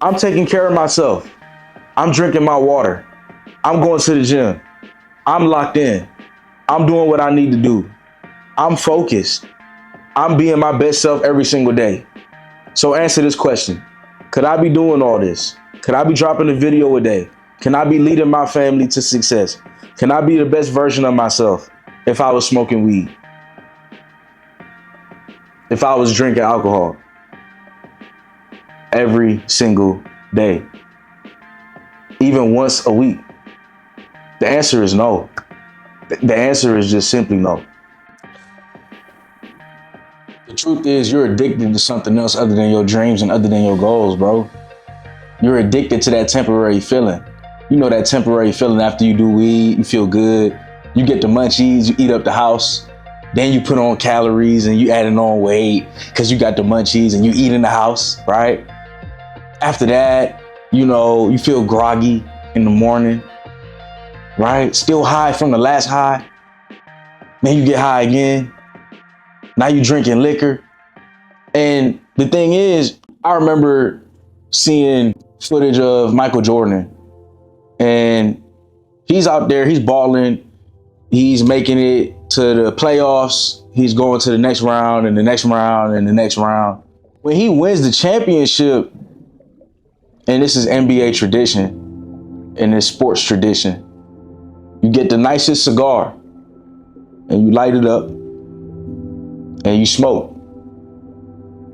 I'm taking care of myself. I'm drinking my water. I'm going to the gym. I'm locked in. I'm doing what I need to do. I'm focused. I'm being my best self every single day. So answer this question. Could I be doing all this? Could I be dropping a video a day? Can I be leading my family to success? Can I be the best version of myself if I was smoking weed? If I was drinking alcohol every single day, even once a week? The answer is no. The answer is just simply no. The truth is you're addicted to something else other than your dreams and other than your goals, bro. You're addicted to that temporary feeling. You know that temporary feeling after you do weed, you feel good. You get the munchies, you eat up the house. Then you put on calories and you adding on weight because you got the munchies and you eat in the house, right? After that, you know, you feel groggy in the morning, right? Still high from the last high. Then you get high again. Now you drinking liquor. And the thing is, I remember seeing footage of Michael Jordan, and he's out there, he's balling, he's making it to the playoffs, he's going to the next round and the next round and the next round. When he wins the championship, and this is NBA tradition and it's sports tradition, you get the nicest cigar and you light it up and you smoke.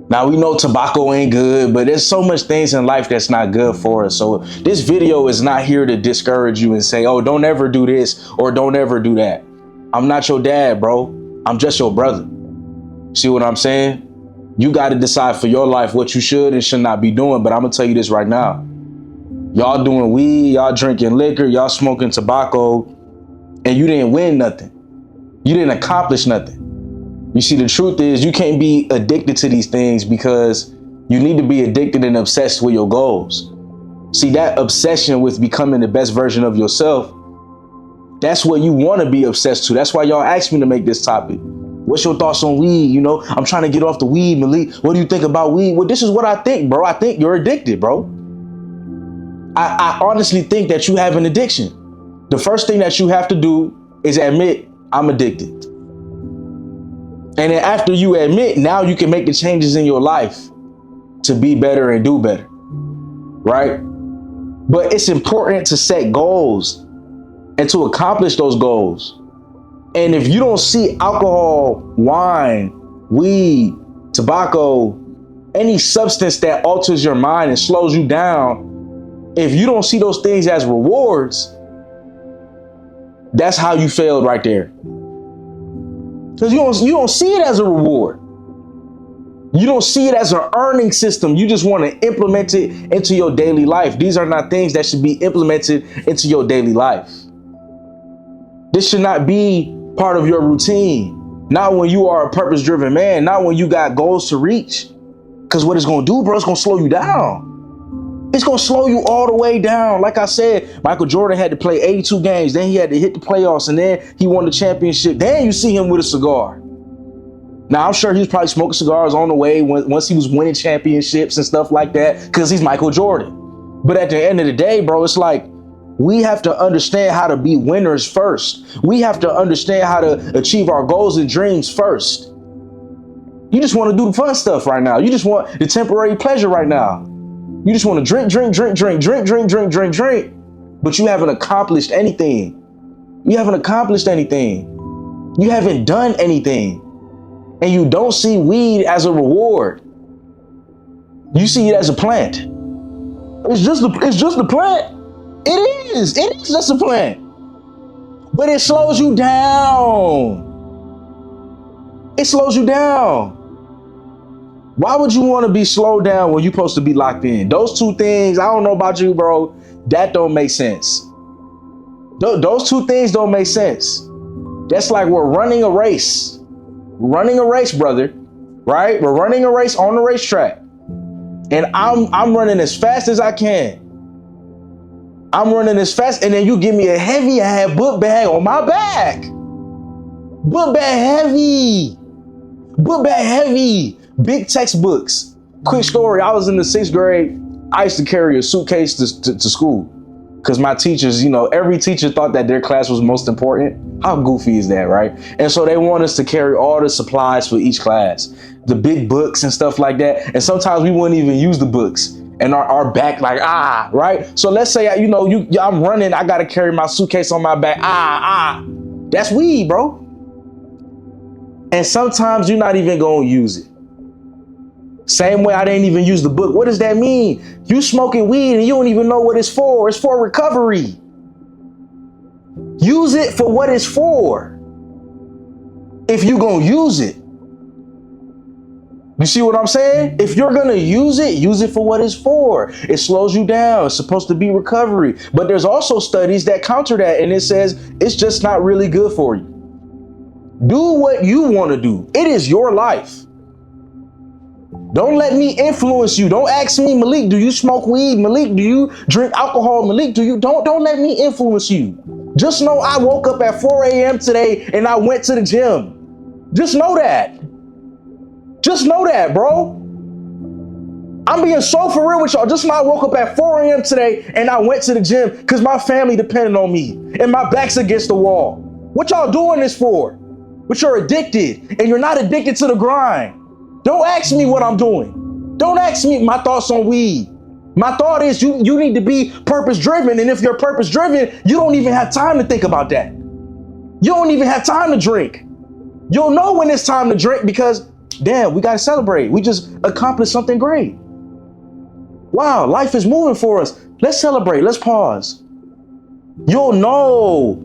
Now we know tobacco ain't good, but there's so much things in life that's not good for us. So this video is not here to discourage you and say, oh, don't ever do this or don't ever do that. I'm not your dad, bro. I'm just your brother. See what I'm saying? You got to decide for your life what you should and should not be doing. But I'm going to tell you this right now. Y'all doing weed, y'all drinking liquor, y'all smoking tobacco, and you didn't win nothing. You didn't accomplish nothing. You see, the truth is you can't be addicted to these things because you need to be addicted and obsessed with your goals. See, that obsession with becoming the best version of yourself, that's what you want to be obsessed to. That's why y'all asked me to make this topic. What's your thoughts on weed? You know, I'm trying to get off the weed, Malik. What do you think about weed? Well, this is what I think, bro. I think you're addicted, bro. I honestly think that you have an addiction. The first thing that you have to do is admit, I'm addicted. And then after you admit, now you can make the changes in your life to be better and do better, right? But it's important to set goals and to accomplish those goals. And if you don't see alcohol, wine, weed, tobacco, any substance that alters your mind and slows you down, if you don't see those things as rewards, that's how you failed right there. Because you don't see it as a reward. You don't see it as an earning system. You just want to implement it into your daily life. These are not things that should be implemented into your daily life. This should not be part of your routine. Not when you are a purpose-driven man. Not when you got goals to reach. Because what it's going to do, bro, it's going to slow you down. It's going to slow you all the way down. Like I said, Michael Jordan had to play 82 games. Then he had to hit the playoffs. And then he won the championship. Then you see him with a cigar. Now, I'm sure he was probably smoking cigars on the way once he was winning championships and stuff like that, because he's Michael Jordan. But at the end of the day, bro, it's like we have to understand how to be winners first. We have to understand how to achieve our goals and dreams first. You just want to do the fun stuff right now. You just want the temporary pleasure right now. You just want to drink, but you haven't accomplished anything. You haven't accomplished anything. You haven't done anything. And you don't see weed as a reward. You see it as a plant. It's just a plant. It is just a plant. But it slows you down. It slows you down. Why would you want to be slowed down when you're supposed to be locked in? Those two things, I don't know about you, bro, that don't make sense. Those two things don't make sense. That's like we're running a race. Running a race, brother, right? We're running a race on the racetrack. And I'm running as fast as I can. I'm running as fast, and then you give me a heavy book bag on my back. Book bag heavy. Book bag heavy. Big textbooks. Quick story, I was in the 6th grade I used to carry a suitcase to school because my teachers, every teacher thought that their class was most important. How goofy is that, right? And so they want us to carry all the supplies for each class, the big books and stuff like that. And sometimes we wouldn't even use the books. And our back like, right? So let's say, I'm running, I got to carry my suitcase on my back. That's weed, bro. And sometimes you're not even going to use it. Same way I didn't even use the book. What does that mean? You smoking weed and you don't even know what it's for. It's for recovery. Use it for what it's for. If you going to use it. You see what I'm saying? If you're going to use it for what it's for. It slows you down. It's supposed to be recovery. But there's also studies that counter that. And it says it's just not really good for you. Do what you want to do. It is your life. Don't let me influence you. Don't ask me, Malik, do you smoke weed? Malik, do you drink alcohol? Malik, don't let me influence you. Just know I woke up at 4 a.m. today and I went to the gym. Just know that. Just know that, bro. I'm being so for real with y'all. Just know I woke up at 4 a.m. today and I went to the gym because my family depended on me and my back's against the wall. What y'all doing this for? But you're addicted and you're not addicted to the grind. Don't ask me what I'm doing. Don't ask me my thoughts on weed. My thought is you need to be purpose driven. And if you're purpose driven, you don't even have time to think about that. You don't even have time to drink. You'll know when it's time to drink because, damn, we got to celebrate. We just accomplished something great. Wow, life is moving for us. Let's celebrate. Let's pause. You'll know.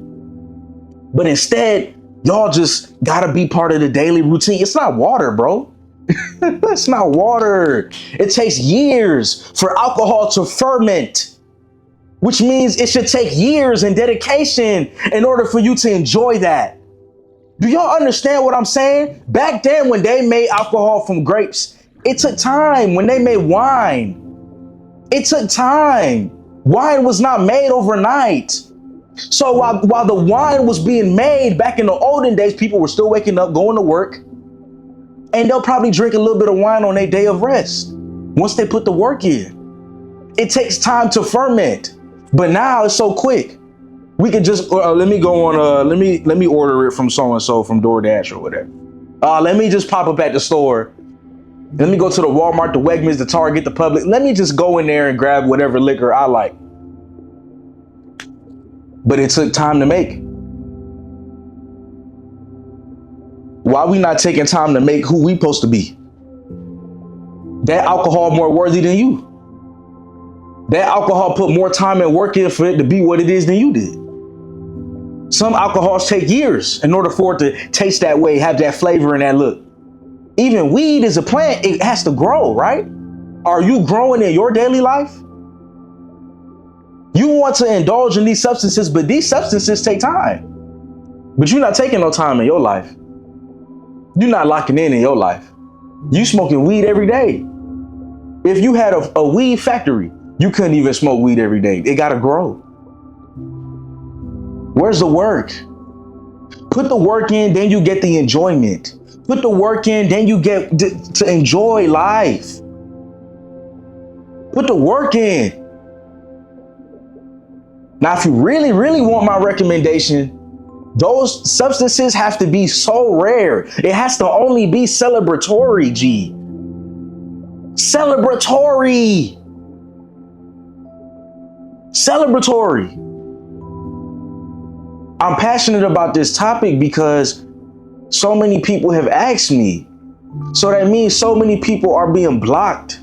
But instead, y'all just got to be part of the daily routine. It's not water, bro. It's not water. It takes years for alcohol to ferment, which means it should take years and dedication in order for you to enjoy that. Do y'all understand what I'm saying? Back then, when they made alcohol from grapes, it took time. When they made wine, it took time. Wine was not made overnight. So while the wine was being made back in the olden days, people were still waking up, going to work. And they'll probably drink a little bit of wine on their day of rest once they put the work in. It takes time to ferment, but now it's so quick. We could just let me go on. Let me order it from so and so from DoorDash or whatever. Let me just pop up at the store. Let me go to the Walmart, the Wegmans, the Target, the Publix. Let me just go in there and grab whatever liquor I like. But it took time to make. Why we not taking time to make who we supposed to be? That alcohol more worthy than you. That alcohol put more time and work in for it to be what it is than you did. Some alcohols take years in order for it to taste that way, have that flavor and that look. Even weed is a plant. It has to grow, right? Are you growing in your daily life? You want to indulge in these substances, but these substances take time. But you're not taking no time in your life. You're not locking in your life. You smoking weed every day. If you had a weed factory, you couldn't even smoke weed every day. It got to grow. Where's the work? Put the work in, then you get the enjoyment. Put the work in, then you get to enjoy life. Put the work in. Now, if you really, really want my recommendation, those substances have to be so rare. It has to only be celebratory, G. Celebratory. Celebratory. I'm passionate about this topic because so many people have asked me. So that means so many people are being blocked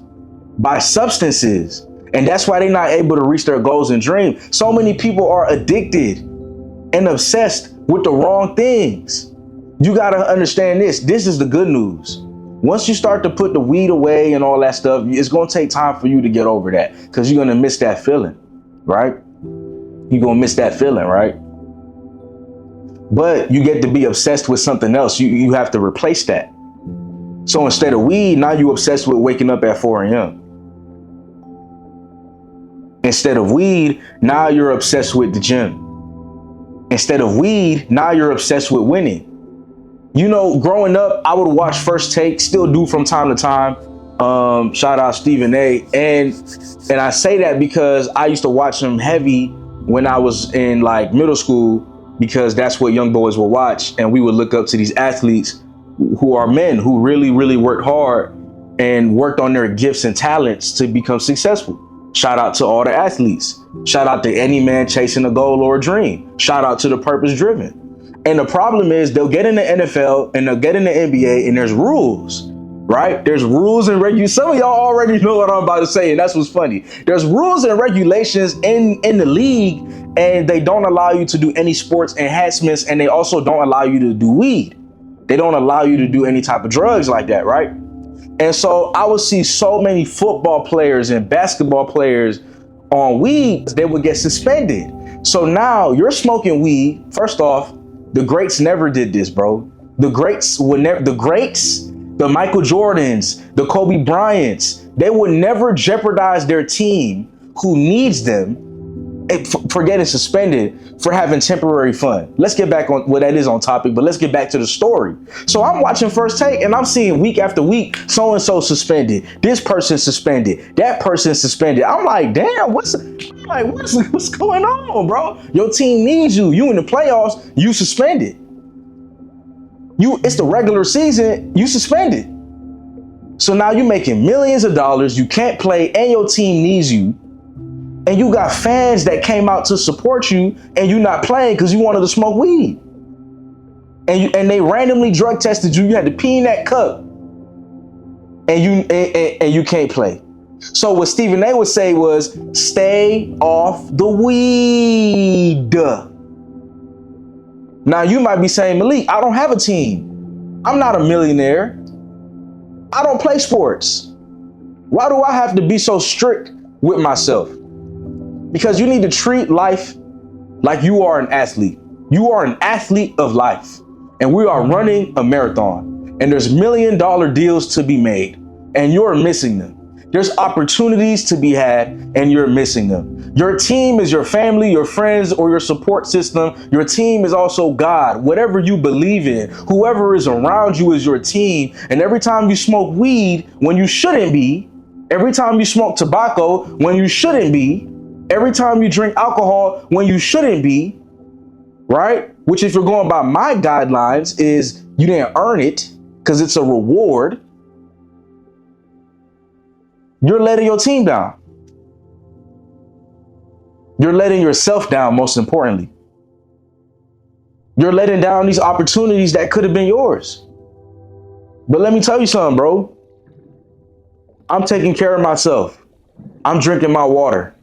by substances. And that's why they're not able to reach their goals and dreams. So many people are addicted and obsessed with the wrong things. You got to understand this. This is the good news. Once you start to put the weed away and all that stuff, it's going to take time for you to get over that because you're going to miss that feeling, right? You're going to miss that feeling, right? But you get to be obsessed with something else. You have to replace that. So instead of weed, now you're obsessed with waking up at 4 a.m. Instead of weed, now you're obsessed with the gym. Instead of weed, now you're obsessed with winning. You know, growing up, I would watch First Take, still do from time to time. Shout out Stephen A. And I say that because I used to watch him heavy when I was in like middle school, because that's what young boys will watch. And we would look up to these athletes who are men who really, really worked hard and worked on their gifts and talents to become successful. Shout out to all the athletes. Shout out to any man chasing a goal or a dream. Shout out to the purpose driven. And the problem is they'll get in the NFL and they'll get in the NBA and there's rules, right? There's rules and regulations. Some of y'all already know what I'm about to say, and that's what's funny. There's rules and regulations in the league, and they don't allow you to do any sports enhancements, and they also don't allow you to do weed. They don't allow you to do any type of drugs like that, right? And so I would see so many football players and basketball players on weed, they would get suspended. So now you're smoking weed. First off, the greats never did this, bro. The greats would never, the Michael Jordans, the Kobe Bryants, they would never jeopardize their team who needs them for getting suspended for having temporary fun. Let's get back on what that is on topic, but let's get back to the story. So I'm watching First Take and I'm seeing week after week, so-and-so suspended, this person suspended, that person suspended. I'm like, damn, what's going on, bro? Your team needs you. You in the playoffs, you suspended. It's the regular season, you suspended. So now you're making millions of dollars, you can't play, and your team needs you. And you got fans that came out to support you, and you're not playing because you wanted to smoke weed. And they randomly drug tested you. You had to pee in that cup, and you can't play. So what Stephen A would say was, stay off the weed. Now you might be saying, Malik, I don't have a team. I'm not a millionaire. I don't play sports. Why do I have to be so strict with myself? Because you need to treat life like you are an athlete. You are an athlete of life. And we are running a marathon. And there's $1 million deals to be made. And you're missing them. There's opportunities to be had and you're missing them. Your team is your family, your friends, or your support system. Your team is also God. Whatever you believe in, whoever is around you is your team. And every time you smoke weed when you shouldn't be, every time you smoke tobacco when you shouldn't be, every time you drink alcohol when you shouldn't be, right? Which, if you're going by my guidelines, is you didn't earn it because it's a reward. You're letting your team down. You're letting yourself down, most importantly. You're letting down these opportunities that could have been yours. But let me tell you something, bro. I'm taking care of myself. I'm drinking my water.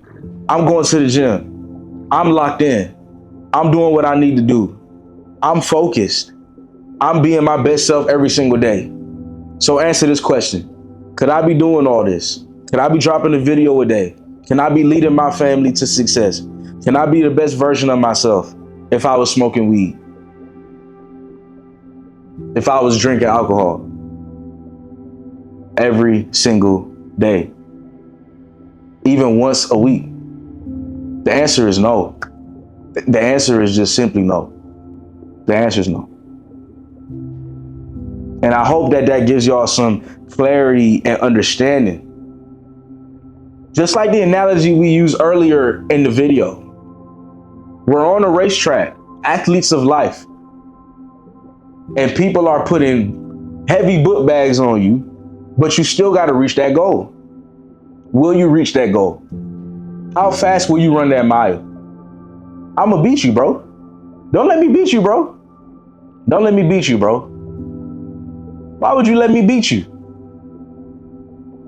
I'm going to the gym. I'm locked in. I'm doing what I need to do. I'm focused. I'm being my best self every single day. So answer this question. Could I be doing all this? Could I be dropping a video a day? Can I be leading my family to success? Can I be the best version of myself if I was smoking weed? If I was drinking alcohol every single day, even once a week? The answer is no. The answer is just simply no. The answer is no. And I hope that gives y'all some clarity and understanding. Just like the analogy we used earlier in the video. We're on a racetrack, athletes of life. And people are putting heavy book bags on you, but you still got to reach that goal. Will you reach that goal? How fast will you run that mile? I'm going to beat you, bro. Don't let me beat you, bro. Don't let me beat you, bro. Why would you let me beat you?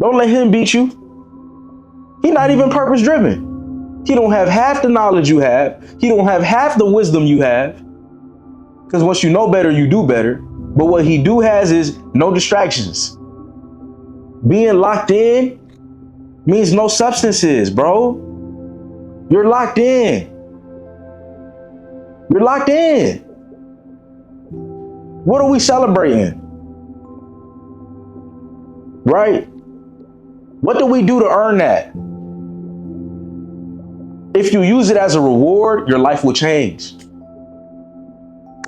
Don't let him beat you. He's not even purpose driven. He don't have half the knowledge you have. He don't have half the wisdom you have. Because once you know better, you do better. But what he has is no distractions. Being locked in means no substances, bro. You're locked in. You're locked in. What are we celebrating? Right? What do we do to earn that? If you use it as a reward, your life will change.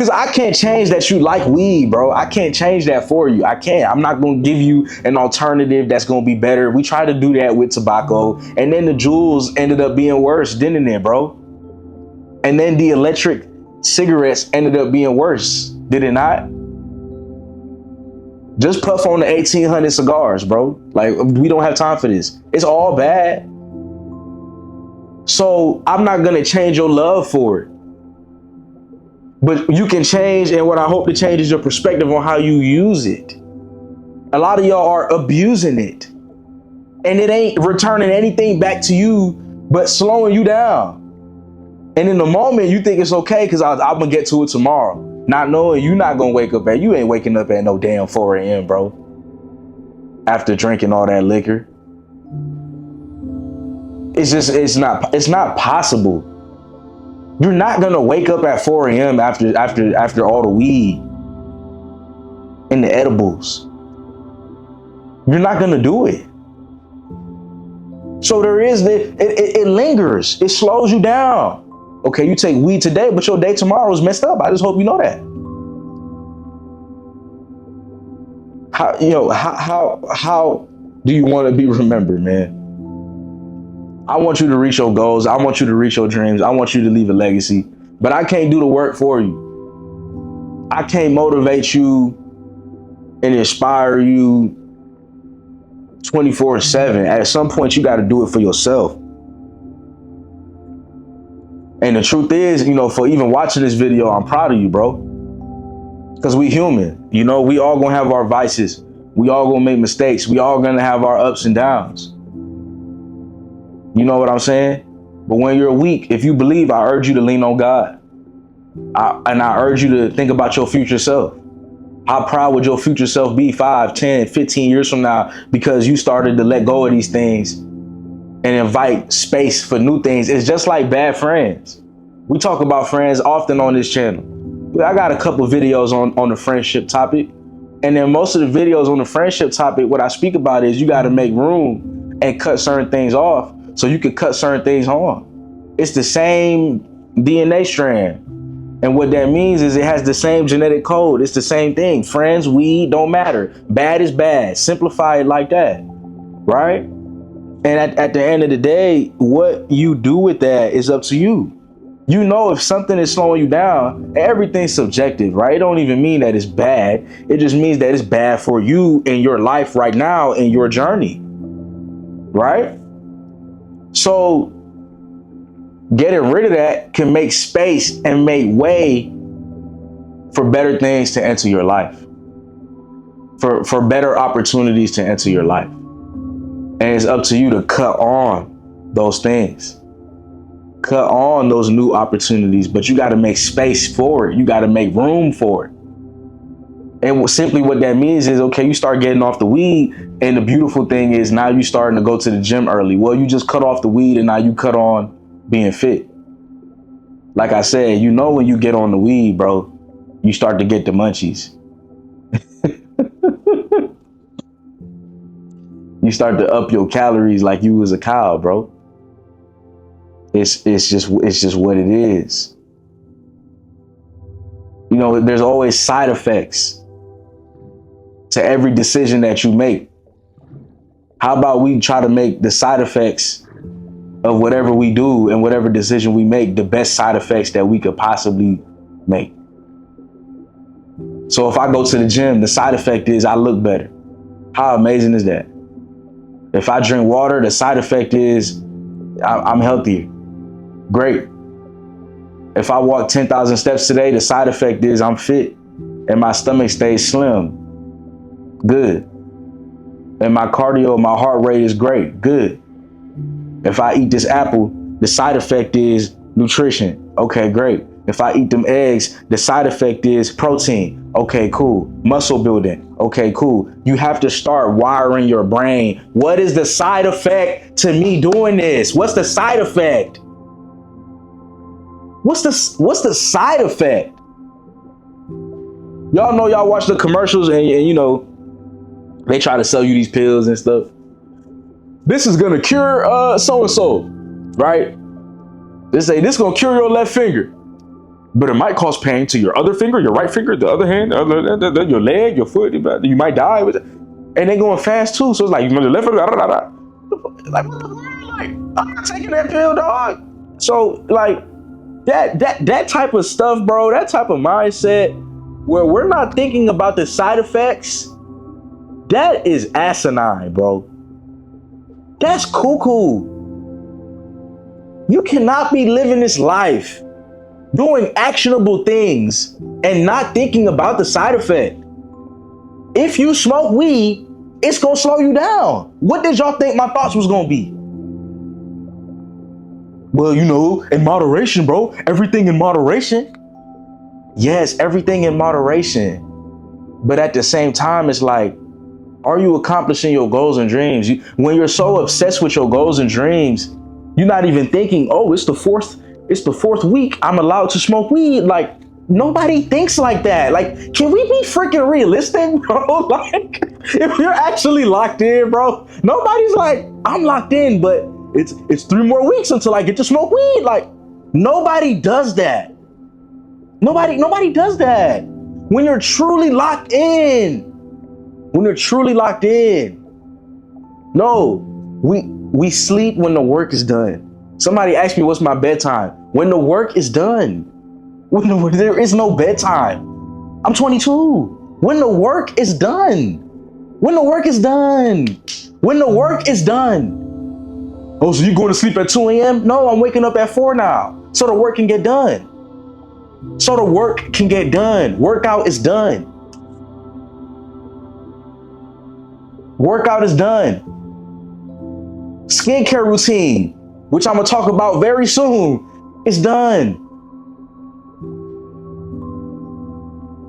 Because I can't change that you like weed, bro. I can't change that for you. I can't. I'm not going to give you an alternative that's going to be better. We tried to do that with tobacco, and then the jewels ended up being worse, didn't it, bro? And then the electric cigarettes ended up being worse, did it not? Just puff on the 1800 cigars, bro. Like, we don't have time for this. It's all bad. So I'm not going to change your love for it. But you can change, and what I hope to change is your perspective on how you use it. A lot of y'all are abusing it, and it ain't returning anything back to you but slowing you down. And in the moment, you think it's okay because I'm gonna get to it tomorrow, not knowing you're not gonna wake up at, you ain't waking up at no damn 4 a.m., bro, after drinking all that liquor. It's not possible. You're not gonna wake up at 4 a.m. after all the weed and the edibles. You're not gonna do it. So there is it lingers. It slows you down. Okay, you take weed today, but your day tomorrow is messed up. I just hope you know that. How do you want to be remembered, man? I want you to reach your goals. I want you to reach your dreams. I want you to leave a legacy, but I can't do the work for you. I can't motivate you and inspire you 24/7. At some point, you got to do it for yourself. And the truth is, for even watching this video, I'm proud of you, bro. Because we human, we all gonna have our vices. We all gonna make mistakes. We all gonna have our ups and downs. You know what I'm saying? But when you're weak, if you believe, I urge you to lean on God. I urge you to think about your future self. How proud would your future self be 5, 10, 15 years from now because you started to let go of these things and invite space for new things? It's just like bad friends. We talk about friends often on this channel. I got a couple videos on the friendship topic. And then most of the videos on the friendship topic, what I speak about is you got to make room and cut certain things off so you can cut certain things on. It's the same DNA strand. And what that means is it has the same genetic code. It's the same thing. Friends, weed, don't matter. Bad is bad. Simplify it like that, right? And at the end of the day, what you do with that is up to you. If something is slowing you down, everything's subjective, right? It don't even mean that it's bad. It just means that it's bad for you in your life right now, in your journey, right? So getting rid of that can make space and make way for better things to enter your life, for better opportunities to enter your life. And it's up to you to cut on those things, cut on those new opportunities, but you got to make space for it. You got to make room for it. And simply what that means is, okay, you start getting off the weed, and the beautiful thing is now you starting to go to the gym early. Well, you just cut off the weed and now you cut on being fit. Like I said, when you get on the weed, bro, you start to get the munchies. You start to up your calories like you was a cow, bro. It's just what it is. There's always side effects to every decision that you make. How about we try to make the side effects of whatever we do and whatever decision we make the best side effects that we could possibly make? So if I go to the gym, the side effect is I look better. How amazing is that? If I drink water, the side effect is I'm healthier. Great. If I walk 10,000 steps today, the side effect is I'm fit and my stomach stays slim. Good. And my cardio, my heart rate is great. Good. If I eat this apple, the side effect is nutrition. Okay, great. If I eat them eggs, the side effect is protein. Okay, cool. Muscle building. Okay, cool. You have to start wiring your brain. What is the side effect to me doing this? What's the side effect? What's the side effect? Y'all know, y'all watch the commercials and they try to sell you these pills and stuff. This is gonna cure so-and-so, right? They say this gonna cure your left finger. but it might cause pain to your other finger, your right finger, the other hand, your leg, your foot. You might die with it. And they going fast too. So it's like, you the left foot, like, I'm not taking that pill, dog. So like that type of stuff, bro, that type of mindset where we're not thinking about the side effects, that is asinine, bro. That's cuckoo. You cannot be living this life doing actionable things and not thinking about the side effect. If you smoke weed, it's gonna slow you down. What did y'all think my thoughts was gonna be? Well, you know, in moderation, bro. Everything in moderation. Yes, everything in moderation. But at the same time, it's like, are you accomplishing your goals and dreams? When you're so obsessed with your goals and dreams, you're not even thinking, oh, it's the fourth week I'm allowed to smoke weed. Like, nobody thinks like that. Like, can we be freaking realistic, bro? Like, if you're actually locked in, bro, nobody's like, I'm locked in, but it's 3 more weeks until I get to smoke weed. Like, nobody does that. Nobody does that. When you're truly locked in. No, we sleep when the work is done. Somebody asked me, what's my bedtime? When the work is done. There is no bedtime. I'm 22. When the work is done. Oh, so you going to sleep at 2 a.m.? No, I'm waking up at 4 now. So the work can get done. Workout is done. Skincare routine, which I'm going to talk about very soon, is done.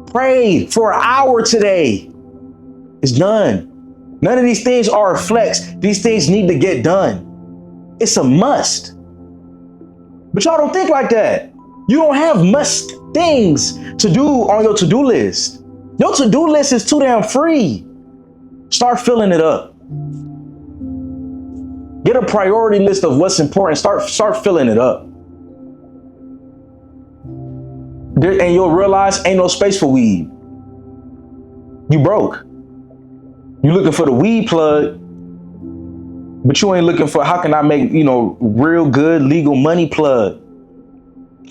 Pray for an hour today. It's done. None of these things are a flex. These things need to get done. It's a must. But y'all don't think like that. You don't have must things to do on your to-do list. Your to-do list is too damn free. Start filling it up. Get a priority list of what's important. Start filling it up. And you'll realize ain't no space for weed. You broke. You looking for the weed plug, but you ain't looking for how can I make, real good legal money plug?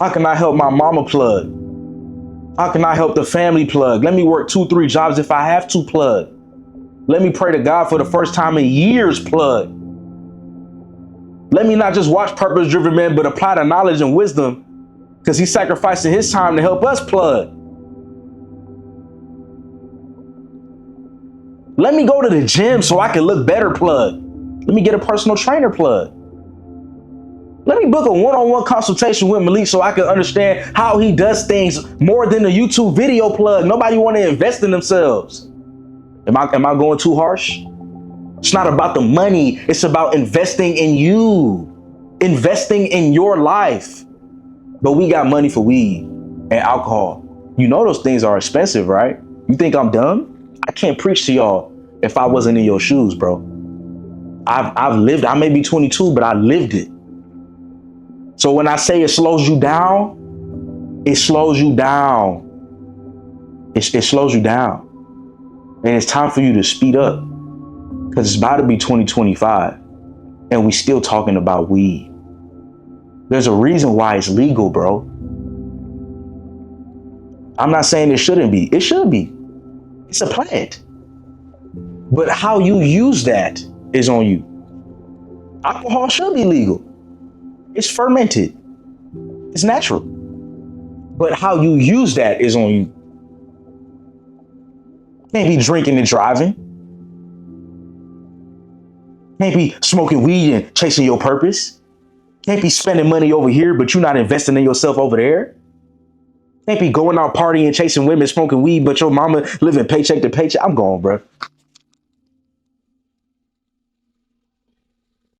How can I help my mama plug? How can I help the family plug? Let me work 2-3 jobs if I have to plug. Let me pray to God for the first time in years plug. Let me not just watch Purpose Driven Men, but apply the knowledge and wisdom because he's sacrificing his time to help us plug. Let me go to the gym so I can look better plug. Let me get a personal trainer plug. Let me book a one-on-one consultation with Malik so I can understand how he does things more than a YouTube video plug. Nobody want to invest in themselves. Am I going too harsh? It's not about the money. It's about investing in you, investing in your life. But we got money for weed and alcohol. You know those things are expensive, right? You think I'm dumb? I can't preach to y'all if I wasn't in your shoes, bro. I've lived. I may be 22, but I lived it. So when I say it slows you down, it slows you down. It slows you down. And it's time for you to speed up because it's about to be 2025 and we still talking about weed. There's a reason why it's legal, bro. I'm not saying it shouldn't be. It should be. It's a plant. But how you use that is on you. Alcohol should be legal. It's fermented. It's natural. But how you use that is on you. Can't be drinking and driving. Can't be smoking weed and chasing your purpose. Can't be spending money over here, but you're not investing in yourself over there. Can't be going out partying, chasing women, smoking weed, but your mama living paycheck to paycheck. I'm gone, bro.